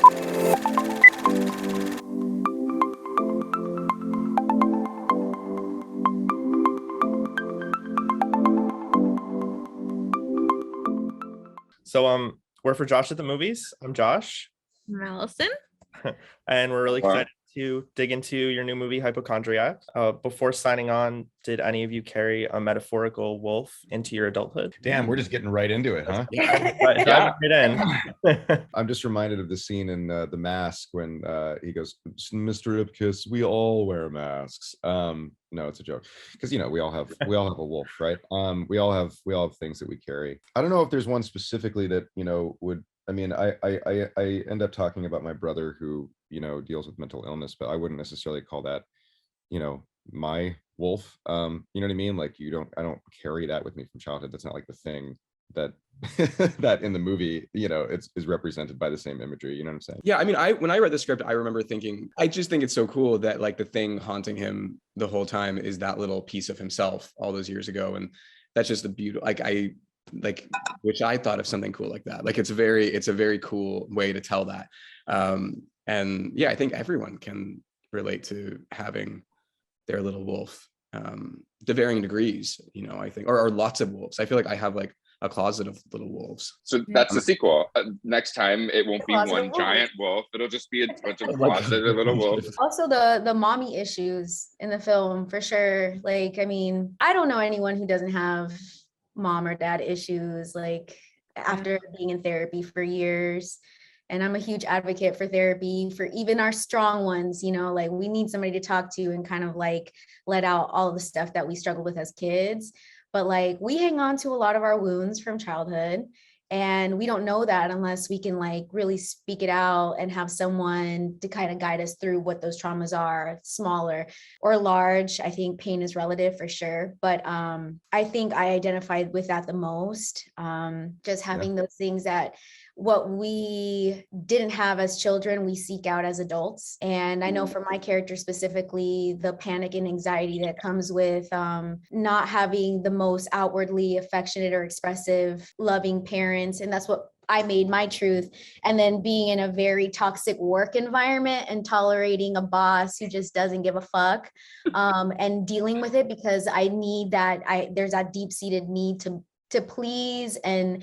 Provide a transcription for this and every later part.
So we're for Josh at the Movies. I'm Josh. I'm Allison. And we're really excited to dig into your new movie, Hypochondriac. Before signing on, did any of you carry a metaphorical wolf into your adulthood? Damn, we're just getting right into it, huh? Dive right in. I'm just reminded of the scene in The Mask when he goes, "Mr. Ipkiss, we all wear masks." No, it's a joke, because we all have a wolf, right? We all have things that we carry. I don't know if there's one specifically that would. I mean, I end up talking about my brother who deals with mental illness, but I wouldn't necessarily call that my wolf. You know what I mean? Like I don't carry that with me from childhood. That's not like the thing that that in the movie is represented by the same imagery. You know what I'm saying? Yeah, I mean, when I read the script, I remember thinking, I just think it's so cool that like the thing haunting him the whole time is that little piece of himself all those years ago, and that's just the beauty. Which I thought of something cool like that. Like it's a very cool way to tell that. And yeah, I think everyone can relate to having their little wolf to varying degrees, I think, or lots of wolves. I feel like I have like a closet of little wolves. So that's the sequel. Next time it won't be one giant wolf. It'll just be a bunch of closet of little wolves. Also the mommy issues in the film, for sure. Like, I mean, I don't know anyone who doesn't have mom or dad issues, like after being in therapy for years. And I'm a huge advocate for therapy for even our strong ones, like we need somebody to talk to and kind of like let out all of the stuff that we struggle with as kids. But like we hang on to a lot of our wounds from childhood, and we don't know that unless we can like really speak it out and have someone to kind of guide us through what those traumas are, smaller or large. I think pain is relative for sure. But I think I identified with that the most, just having those things that what we didn't have as children, we seek out as adults. And I know for my character specifically, the panic and anxiety that comes with not having the most outwardly affectionate or expressive, loving parents. And that's what I made my truth. And then being in a very toxic work environment and tolerating a boss who just doesn't give a fuck, and dealing with it because I need that. There's that deep-seated need to please and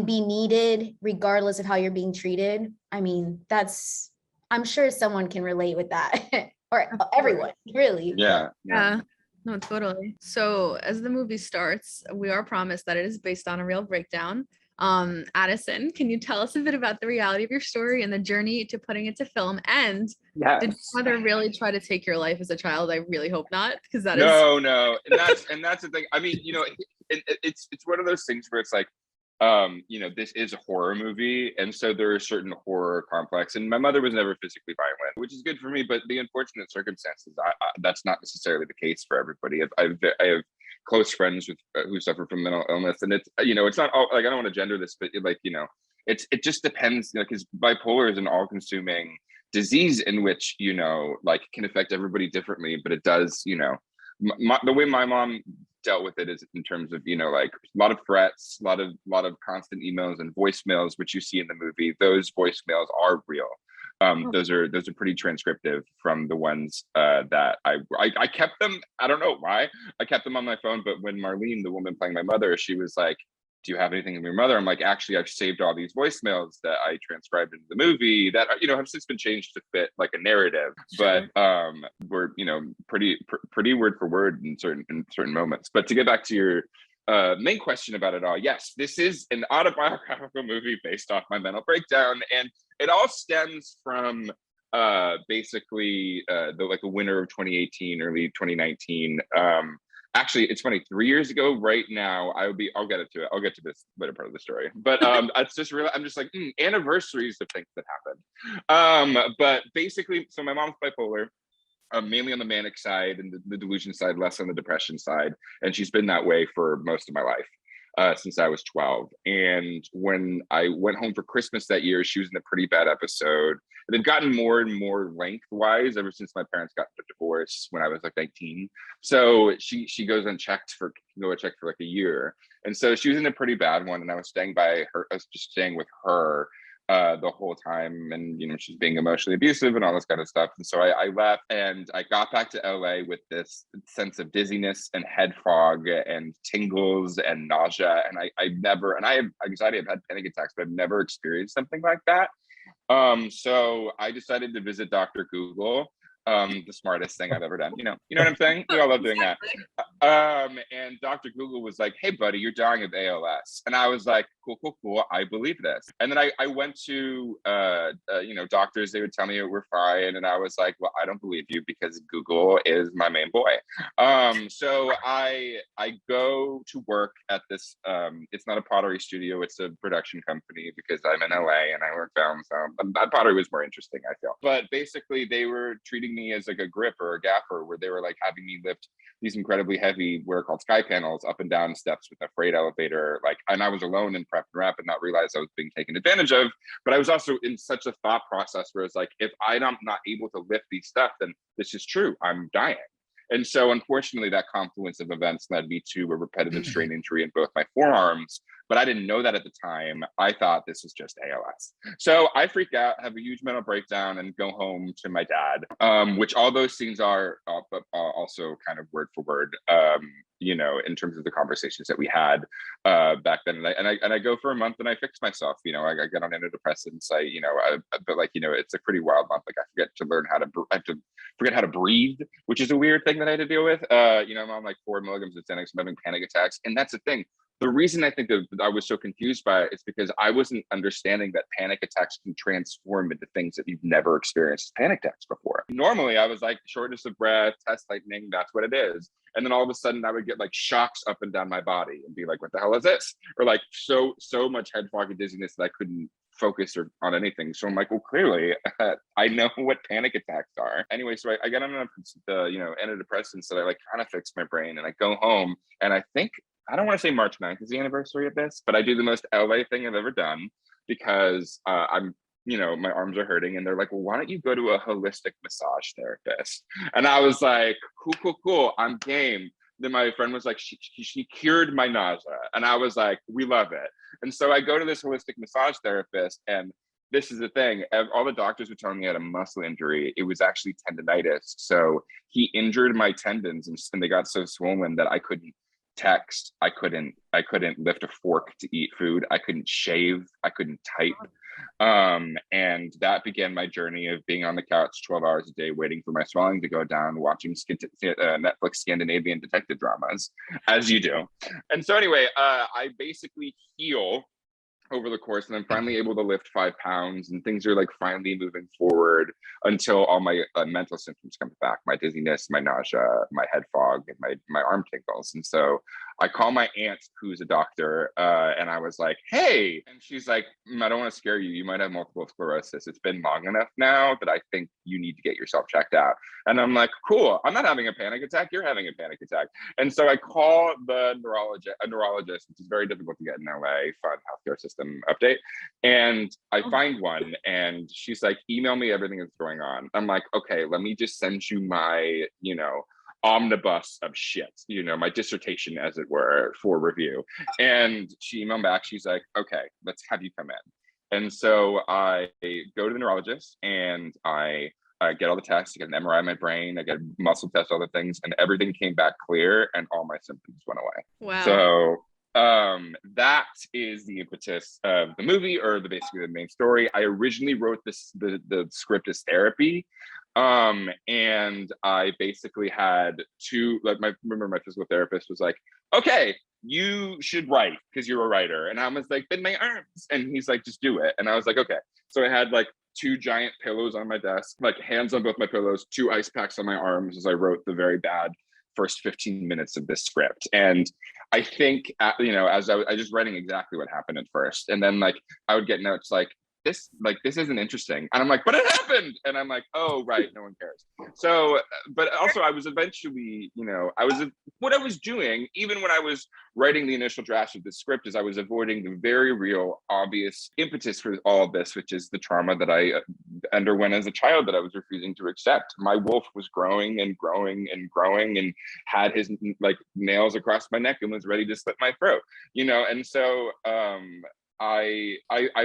be needed regardless of how you're being treated. I mean, I'm sure someone can relate with that or everyone, really. Yeah. No, totally. So as the movie starts, we are promised that it is based on a real breakdown. Addison, can you tell us a bit about the reality of your story and the journey to putting it to film? And did your mother really try to take your life as a child? I really hope not, because no. And that's the thing. I mean, it's one of those things where it's like, this is a horror movie, and so there is certain horror complex. And my mother was never physically violent, which is good for me. But the unfortunate circumstances, that's not necessarily the case for everybody. I have close friends who suffer from mental illness, and it's it's not all like, I don't want to gender this, but it just depends. Because bipolar is an all-consuming disease in which can affect everybody differently, but it does. The way my mom dealt with it is in terms of like a lot of threats, a lot of constant emails and voicemails, which you see in the movie. Those voicemails are real. Those are pretty transcriptive from the ones that I kept them. I don't know why I kept them on my phone, but when Marlene, the woman playing my mother, she was like, "Do you have anything from your mother?" I'm like, "Actually, I've saved all these voicemails that I transcribed into the movie that have since been changed to fit like a narrative." Sure. But we're pretty word for word in certain moments. But to get back to your main question about it all, yes, this is an autobiographical movie based off my mental breakdown, and it all stems from basically the winter of 2018, early 2019. Actually, it's funny. 3 years ago, right now, I'll get to it. I'll get to this later part of the story. But it's just really, I'm just like anniversaries of things that happened. But basically, so my mom's bipolar, mainly on the manic side, and the delusion side, less on the depression side. And she's been that way for most of my life, since I was 12. And when I went home for Christmas that year, she was in a pretty bad episode. It had gotten more and more lengthwise ever since my parents got a divorce when I was like 19. So she goes unchecked for like a year. And so she was in a pretty bad one, and I was staying with her the whole time, and she's being emotionally abusive and all this kind of stuff. And so I left, and I got back to LA with this sense of dizziness and head fog and tingles and nausea. And I have anxiety, I've had panic attacks, but I've never experienced something like that. So I decided to visit Dr. Google, the smartest thing I've ever done. You know what I'm saying? We all love doing that. And Dr. Google was like, "Hey, buddy, you're dying of ALS." And I was like, cool. I believe this. And then I went to, doctors. They would tell me we're fine. And I was like, well, I don't believe you because Google is my main boy. So I go to work at this, it's not a pottery studio, it's a production company because I'm in LA and I work film. So pottery was more interesting, I feel. But basically they were treating me as like a grip or a gaffer, where they were like having me lift these incredibly heavy, what are called sky panels, up and down steps with a freight elevator. And I was alone in prep and rep and not realize I was being taken advantage of. But I was also in such a thought process where it's like, if I'm not able to lift these stuff, then this is true, I'm dying. And so unfortunately, that confluence of events led me to a repetitive strain injury in both my forearms, but I didn't know that at the time. I thought this was just ALS. So I freak out, have a huge mental breakdown, and go home to my dad, which all those scenes are also kind of word for word, in terms of the conversations that we had back then. And I go for a month and I fix myself. I get on antidepressants. It's a pretty wild month. Like I forget how to breathe, which is a weird thing that I had to deal with. I'm on like 4 milligrams of Xanax, I'm having panic attacks. And that's the thing. The reason I think that I was so confused by it is because I wasn't understanding that panic attacks can transform into things that you've never experienced as panic attacks before. Normally, I was like shortness of breath, chest tightening, that's what it is. And then all of a sudden I would get like shocks up and down my body and be like, what the hell is this? Or like so much head fog and dizziness that I couldn't focus on anything. So I'm like, well, clearly I know what panic attacks are. Anyway, so I get on antidepressants that I like kind of fix my brain, and I go home, and I don't want to say March 9th is the anniversary of this, but I do the most LA thing I've ever done because my arms are hurting, and they're like, well, why don't you go to a holistic massage therapist? And I was like, cool, I'm game. Then my friend was like, she cured my nausea. And I was like, we love it. And so I go to this holistic massage therapist, and this is the thing. All the doctors were telling me I had a muscle injury. It was actually tendonitis. So he injured my tendons, and they got so swollen that I couldn't text. I couldn't lift a fork to eat food. I couldn't shave. I couldn't type. And that began my journey of being on the couch 12 hours a day, waiting for my swelling to go down, watching Netflix Scandinavian detective dramas, as you do. And so anyway, I basically heal over the course, and I'm finally able to lift 5 pounds, and things are like finally moving forward until all my mental symptoms come back, my dizziness, my nausea, my head fog, and my arm tingles. And so I call my aunt, who's a doctor, and I was like, hey, and she's like, I don't want to scare you. You might have multiple sclerosis. It's been long enough now that I think you need to get yourself checked out. And I'm like, cool, I'm not having a panic attack. You're having a panic attack. And so I call a neurologist, which is very difficult to get in LA, fun healthcare system update. And I find one, and she's like, email me everything that's going on. I'm like, okay, let me just send you my, omnibus of shit, my dissertation, as it were, for review. And she emailed back, she's like, okay, let's have you come in. And so I go to the neurologist, and I get all the tests. I get an MRI of my brain, I get a muscle test, all the things, and everything came back clear, and all my symptoms went away. Wow. So that is the impetus of the movie, or basically the main story. I originally wrote the script as therapy, and I basically had remember my physical therapist was like, okay, you should write because you're a writer. And I was like, bend my arms. And he's like, just do it. And I was like, okay. So I had like 2 giant pillows on my desk, like hands on both my pillows, 2 ice packs on my arms as I wrote the very bad first 15 minutes of this script. And I think, as I was just writing exactly what happened at first. And then like, I would get notes like, this isn't interesting. And I'm like, but it happened. And I'm like, oh, right, no one cares. So, but also I was eventually, what I was doing, even when I was writing the initial draft of the script, is I was avoiding the very real, obvious impetus for all of this, which is the trauma that I underwent as a child that I was refusing to accept. My wolf was growing and growing and growing, and had his like nails across my neck and was ready to slit my throat, And so, I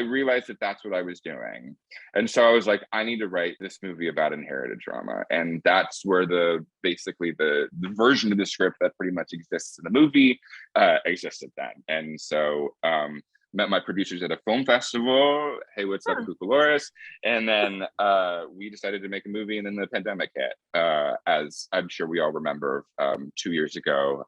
realized that that's what I was doing. And so I was like, I need to write this movie about inherited trauma. And that's where basically the version of the script that pretty much exists in the movie existed then. And so met my producers at a film festival. Hey, what's up, Cucaloris? And then we decided to make a movie, and then the pandemic hit, as I'm sure we all remember 2 years ago.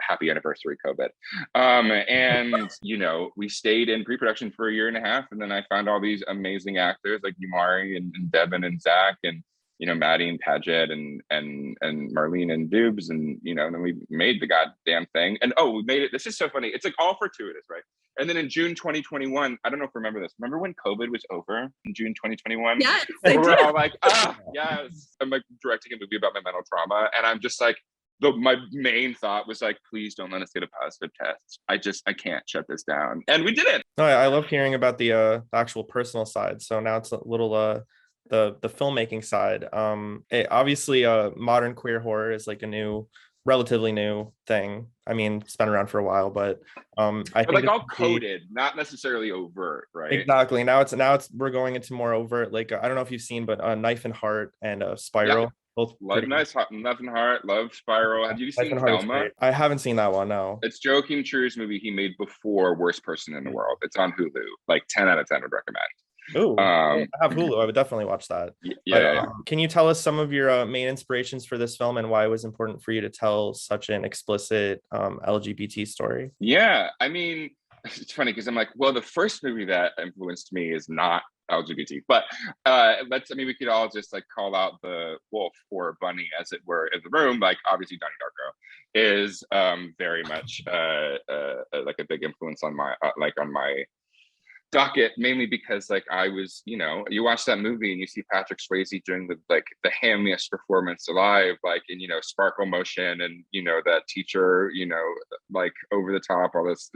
Happy anniversary, COVID. And, you know, we stayed in pre-production for 1.5 years, and then I found all these amazing actors like Umari and Devin and Zach and, you know, Maddie and Paget and Marlene and Dubes, and, you know, and then we made the goddamn thing. And we made it. This is so funny. It's like all fortuitous, right? And then in June 2021, I don't know if you remember this. Remember when COVID was over in June 2021? Yes, We're all like, yes. I'm like directing a movie about my mental trauma, and I'm just like, my main thought was like, please don't let us get a positive test. I can't shut this down, and we did it. No, I love hearing about the actual personal side. So now it's a little the filmmaking side. Obviously modern queer horror is like a relatively new thing. I mean, it's been around for a while, but I think like all coded, not necessarily overt, right? Exactly. Now we're going into more overt. Like I don't know if you've seen, but Knife and Heart and Spiral. Yep. Both love Knife and Heart, love Spiral. Have you seen Thelma? I haven't seen that one. No. It's Joachim Trier's movie he made before Worst Person in the World. It's on Hulu. Like 10 out of 10 would recommend. Oh, I have Hulu. I would definitely watch that. Yeah. But, can you tell us some of your main inspirations for this film and why it was important for you to tell such an explicit LGBT story? Yeah, I mean, it's funny because I'm like, well, the first movie that influenced me is not LGBT, but we could all just like call out the wolf or bunny, as it were, in the room. Like obviously Donnie Darko is very much like a big influence on my docket, mainly because like I was, you know, you watch that movie and you see Patrick Swayze doing the hammiest performance alive, like in, you know, sparkle motion, and, you know, that teacher, you know, like over the top, all this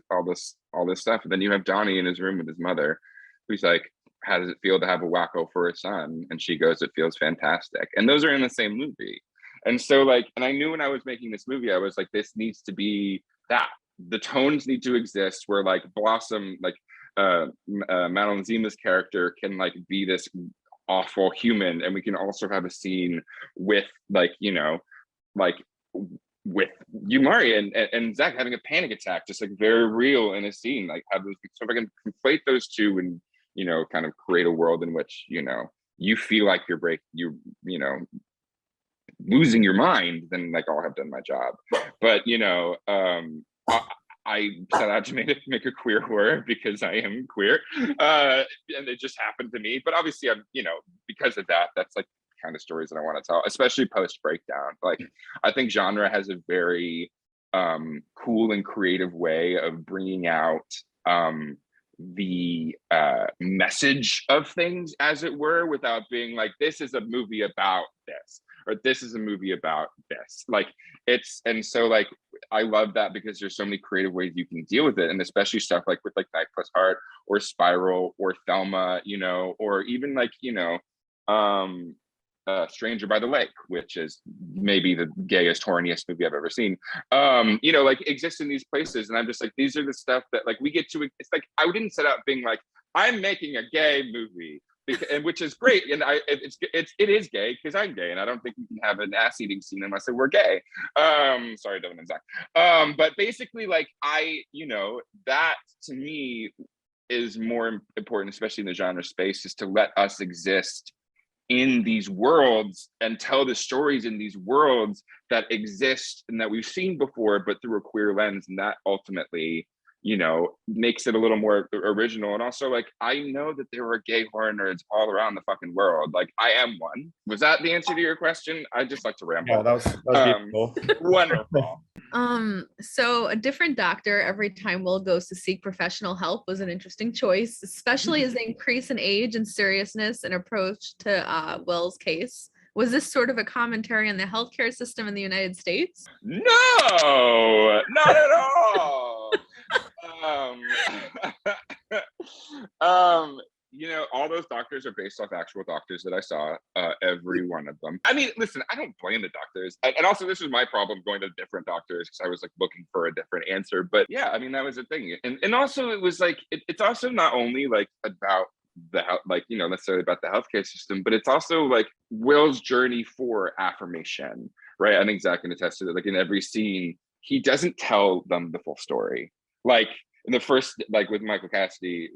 stuff. And then you have Donnie in his room with his mother, who's like, how does it feel to have a wacko for a son? And she goes, it feels fantastic. And those are in the same movie. And so like, and I knew when I was making this movie, I was like, this needs to be that. The tones need to exist where like Blossom, like Madeline Zima's character can like be this awful human, and we can also have a scene with like, you know, like with Umari and Zach having a panic attack, just like very real in a scene. Like have those, so if I can conflate those two and, you know, kind of create a world in which, you know, you feel like you're losing your mind, then like I'll have done my job. But you know, I set out to make a queer horror because I am queer, and it just happened to me. But obviously, I'm, you know, because of that, that's like kind of stories that I want to tell, especially post breakdown. Like I think genre has a very cool and creative way of bringing out the message of things, as it were, without being like, this is a movie about this, or this is a movie about this. Like it's, and so like I love that because there's so many creative ways you can deal with it, and especially stuff like with like Knife Plus Heart or Spiral or Thelma, you know, or even like, you know, Stranger by the Lake, which is maybe the gayest, horniest movie I've ever seen, you know, like exists in these places. And I'm just like, these are the stuff that like we get to, it's like, I didn't set out being like, I'm making a gay movie, and which is great. And it is gay because I'm gay, and I don't think we can have an ass eating scene unless we're gay. Sorry, Devin and Zach. But basically like you know, that to me is more important, especially in the genre space, is to let us exist in these worlds and tell the stories in these worlds that exist and that we've seen before, but through a queer lens. And that ultimately, you know, makes it a little more original. And also like, I know that there are gay horror nerds all around the fucking world. Like I am one. Was that the answer to your question? I just like to ramble. Yeah, that was beautiful. Wonderful. So a different doctor every time Will goes to seek professional help was an interesting choice, especially as they increase in age and seriousness and approach to Will's case. Was this sort of a commentary on the healthcare system in the United States? No, not at all. All those doctors are based off actual doctors that I saw, every one of them. I mean, listen, I don't blame the doctors. And also, this was my problem going to different doctors because I was like looking for a different answer. But yeah, I mean, that was the thing. And also, it was like, it's also not only like about the health, like, necessarily about the healthcare system, but it's also like Will's journey for affirmation, right? I think Zach can attest to that. Like in every scene, he doesn't tell them the full story. Like, in the first, like with Michael Cassidy,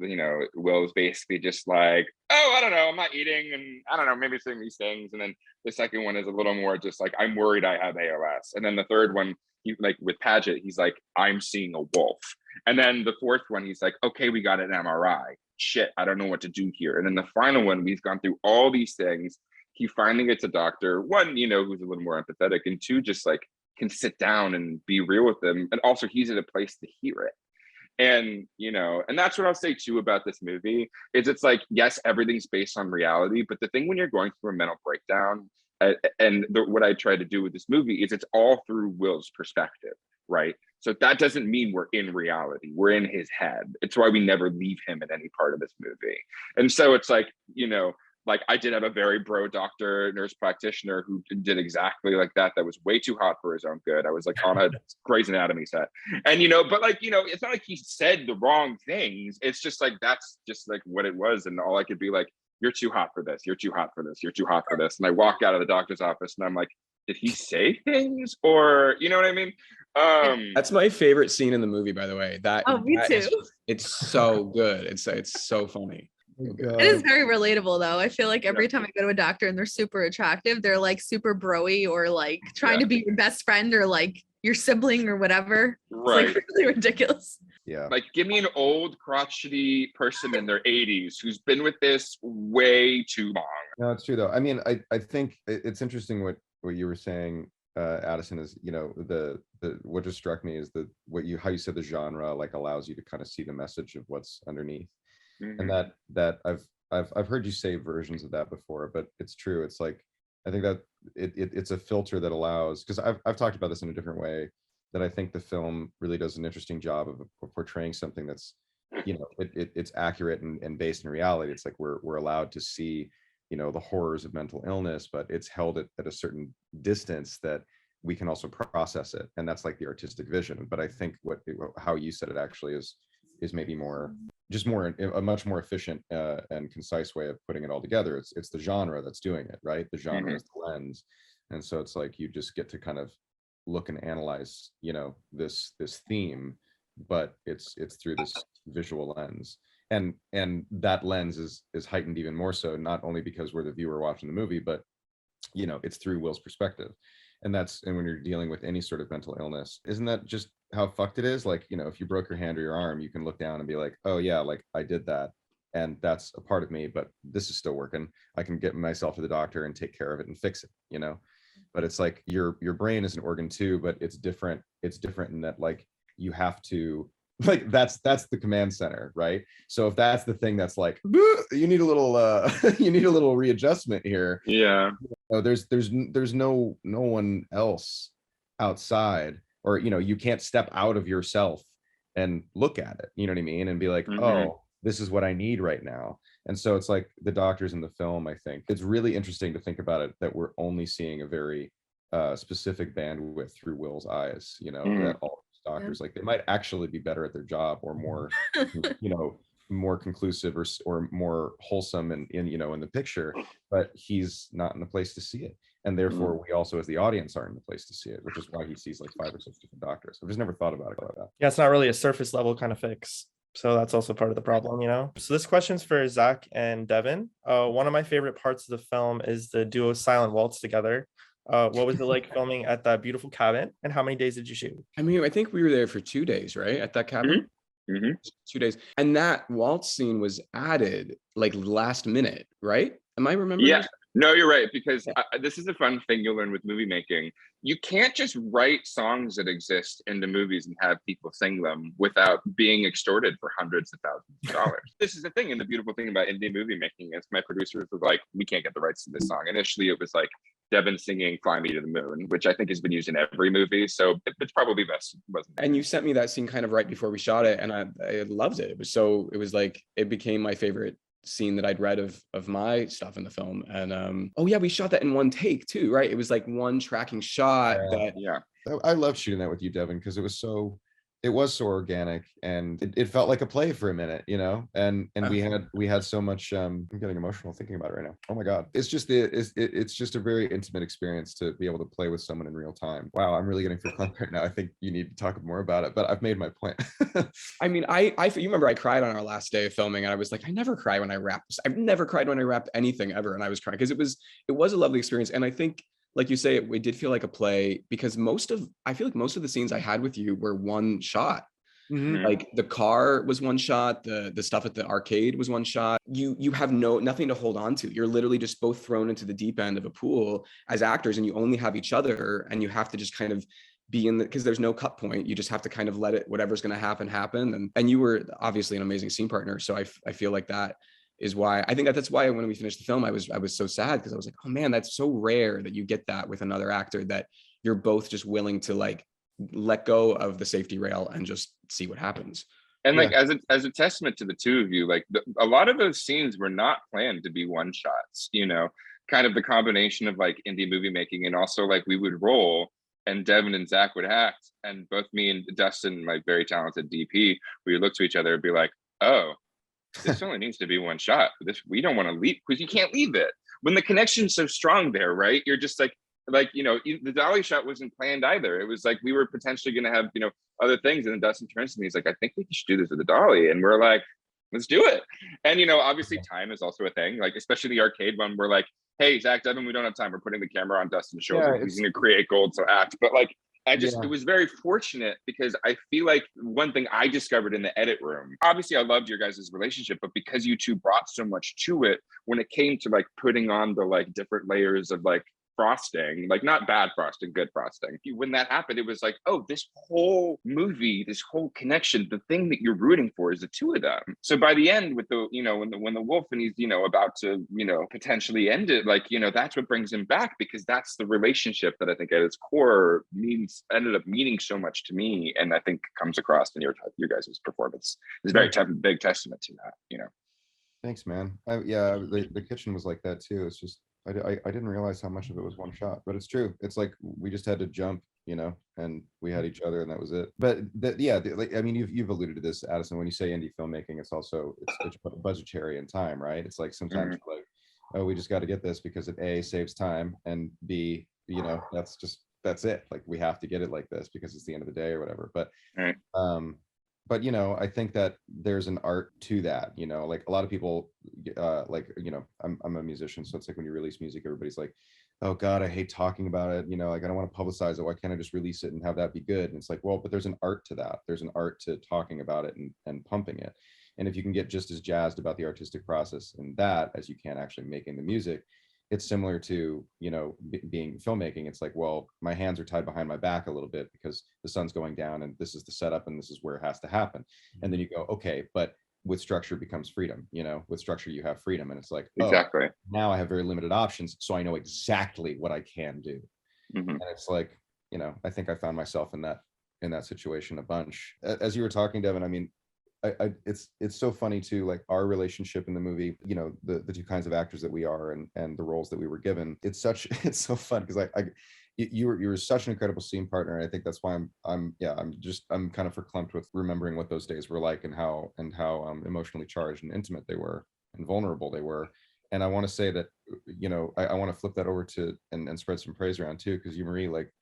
Will's basically just like, oh, I don't know, I'm not eating, and I don't know, maybe saying these things. And then the second one is a little more just like, I'm worried I have ALS. And then the third one, like with Paget, he's like, I'm seeing a wolf. And then the fourth one, he's like, okay, we got an MRI. Shit, I don't know what to do here. And then the final one, we've gone through all these things. He finally gets a doctor, one, who's a little more empathetic, and two, just like can sit down and be real with them. And also he's in a place to hear it. And and that's what I'll say too about this movie is it's like, yes, everything's based on reality, but the thing when you're going through a mental breakdown, what I try to do with this movie is it's all through Will's perspective, right? So that doesn't mean we're in reality, we're in his head. It's why we never leave him in any part of this movie. And so it's like, like I did have a very bro doctor, nurse practitioner who did exactly like that. That was way too hot for his own good. I was like on a Grey's Anatomy set, and but like it's not like he said the wrong things. It's just like that's just like what it was, and all I could be like, "You're too hot for this. You're too hot for this. You're too hot for this." And I walk out of the doctor's office, and I'm like, "Did he say things, or you know what I mean?" That's my favorite scene in the movie, by the way. Me too. It's so good. It's so funny. It is very relatable though. I feel like every time I go to a doctor and they're super attractive, they're like super broy or like trying to be your best friend or like your sibling or whatever. Right. It's like really ridiculous. Yeah. Like give me an old crotchety person in their 80s who's been with this way too long. No, it's true though. I mean, I think it's interesting what you were saying, Addison, is the what just struck me is how you said the genre like allows you to kind of see the message of what's underneath. And that I've heard you say versions of that before, but it's true. It's like I think that it's a filter that allows, because I've talked about this in a different way, that I think the film really does an interesting job of portraying something that's it's accurate and based in reality. It's like we're allowed to see the horrors of mental illness, but it's held at a certain distance that we can also process it, and that's like the artistic vision. But I think how you said it actually is maybe a much more efficient and concise way of putting it all together. It's the genre that's doing it, right? The genre is the lens, and so it's like you just get to kind of look and analyze this theme, but it's through this visual lens, and that lens is heightened even more so, not only because we're the viewer watching the movie, but it's through Will's perspective. And when you're dealing with any sort of mental illness, isn't that just how fucked it is? Like, if you broke your hand or your arm, you can look down and be like, oh yeah, like I did that, and that's a part of me, but this is still working. I can get myself to the doctor and take care of it and fix it, but it's like your brain is an organ too, but it's different in that like you have to, like that's the command center, right? So if that's the thing that's like you need a little readjustment here, there's no one else outside, or you can't step out of yourself and look at it, you know what I mean, and be like, oh, this is what I need right now. And so it's like the doctors in the film, I think it's really interesting to think about it, that we're only seeing a very specific bandwidth through Will's eyes, that all doctors like they might actually be better at their job, or more more conclusive or more wholesome in the picture, but he's not in the place to see it, and therefore we also as the audience aren't in the place to see it, which is why he sees like 5 or 6 different doctors. I've just never thought about it like that. Yeah, it's not really a surface level kind of fix, so that's also part of the problem. So this question's for Zach and Devin. One of my favorite parts of the film is the duo silent waltz together. What was it like filming at that beautiful cabin, and how many days did you shoot? I mean, I think we were there for 2 days, right? At that cabin. 2 days. And that waltz scene was added like last minute, right? Am I remembering? Yeah. No, you're right, because this is a fun thing you'll learn with movie making. You can't just write songs that exist into movies and have people sing them without being extorted for hundreds of thousands of dollars. This is the thing, and the beautiful thing about indie movie making is my producers were like, we can't get the rights to this song. Initially, it was like Devin singing Fly Me to the Moon, which I think has been used in every movie, so it's probably best wasn't it? And you sent me that scene kind of right before we shot it, and I loved it. It was like, it became my favorite scene that I'd read of my stuff in the film. And oh yeah, we shot that in one take too, right? It was like one tracking shot that Yeah. I love shooting that with you, Devin, because it was so organic, and it felt like a play for a minute, and we had so much. I'm getting emotional thinking about it right now. Oh my god, it's just it's just a very intimate experience to be able to play with someone in real time. Wow, I'm really getting verklempt right now. I think you need to talk more about it, but I've made my point. I mean, I you remember I cried on our last day of filming, and I was like, I never cry when I rap. I've never cried when I rap anything ever, and I was crying because it was a lovely experience. And I think, like you say, it did feel like a play, because I feel like most of the scenes I had with you were one shot. Mhm. Like the car was one shot, the stuff at the arcade was one shot. You have nothing to hold on to. You're literally just both thrown into the deep end of a pool as actors, and you only have each other, and you have to just kind of be in because there's no cut point. You just have to kind of let it, whatever's going to happen. And you were obviously an amazing scene partner. So I feel like that is why I think that's why when we finished the film, I was so sad, because I was like, oh man, that's so rare that you get that with another actor, that you're both just willing to like let go of the safety rail and just see what happens. And like as a testament to the two of you, like a lot of those scenes were not planned to be one shots, kind of the combination of like indie movie making, and also like we would roll and Devin and Zach would act, and both me and Dustin, my very talented DP, we would look to each other and be like, oh, this only needs to be one shot. We don't want to leave, because you can't leave it when the connection's so strong there, right? You're just like the dolly shot wasn't planned either. It was like we were potentially going to have other things, and then Dustin turns to me, he's like, I think we should do this with the dolly, and we're like, let's do it. And obviously time is also a thing, like especially the arcade one, we're like, hey, Zach, Devin, we don't have time, we're putting the camera on Dustin's shoulder, he's going to create gold, so act. But like it was very fortunate, because I feel like one thing I discovered in the edit room, obviously I loved your guys' relationship, but because you two brought so much to it, when it came to like putting on the like different layers of like frosting, like not bad frosting, good frosting, when that happened, it was like, oh, this whole movie, this whole connection, the thing that you're rooting for is the two of them. So by the end, with the when the wolf and he's about to potentially end it, like that's what brings him back, because that's the relationship that I think at its core ended up meaning so much to me, and I think comes across in your guys' performance. It's a very big testament to that. Thanks, man. The kitchen was like that too. It's just I didn't realize how much of it was one shot, but it's true. It's like we just had to jump, and we had each other, and that was it. But I mean, you've alluded to this, Addison. When you say indie filmmaking, it's also it's budgetary and time, right? It's like sometimes you're like, oh, we just got to get this because it A, saves time, and B, that's it. Like we have to get it like this because it's the end of the day or whatever. But but I think that there's an art to that, like a lot of people I'm a musician, so it's like when you release music, everybody's like, oh god, I hate talking about it, like I don't want to publicize it, why can't I just release it and have that be good? And it's like, well, but there's an art to that. There's an art to talking about it and pumping it, and if you can get just as jazzed about the artistic process and that as you can actually making the music, it's similar to being filmmaking. It's like, well, my hands are tied behind my back a little bit because the sun's going down, and this is the setup, and this is where it has to happen. And then you go, okay, but with structure becomes freedom. With structure you have freedom, and it's like, exactly, now I have very limited options, so I know exactly what I can do. And it's like, I think I found myself in that situation a bunch. As you were talking, Devin, I mean, it's so funny too, like our relationship in the movie, the two kinds of actors that we are, and the roles that we were given. It's so fun because you were such an incredible scene partner, and I think that's why I'm kind of verklempt with remembering what those days were like, and how emotionally charged and intimate they were and vulnerable they were. And I want to say that I want to flip that over to and spread some praise around too, because you, Marie, like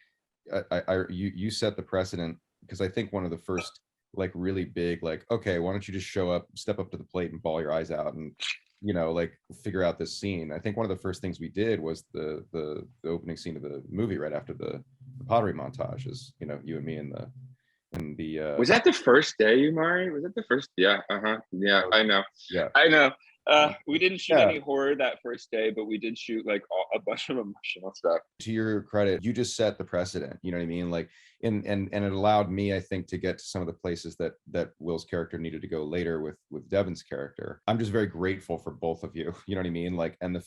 you set the precedent, because I think one of the first like really big, like, okay, why don't you just show up, step up to the plate and bawl your eyes out and like figure out this scene. I think one of the first things we did was the opening scene of the movie right after the pottery montage is you and me in the was that the first day, Umari? Was that the first? Yeah, I know. We didn't shoot any horror that first day, but we did shoot like a bunch of emotional stuff. To your credit, you just set the precedent, you know what I mean? Like, and it allowed me, I think, to get to some of the places that Will's character needed to go later with Devin's character. I'm just very grateful for both of you, you know what I mean? Like, and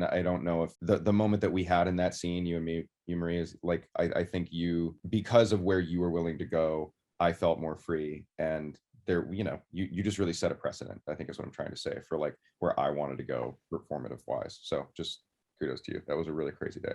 I don't know if the moment that we had in that scene, you and me, you, Marie, is like, I think you, because of where you were willing to go, I felt more free, and there, you know, you just really set a precedent, I think is what I'm trying to say, for like where I wanted to go performative wise. So just kudos to you. That was a really crazy day.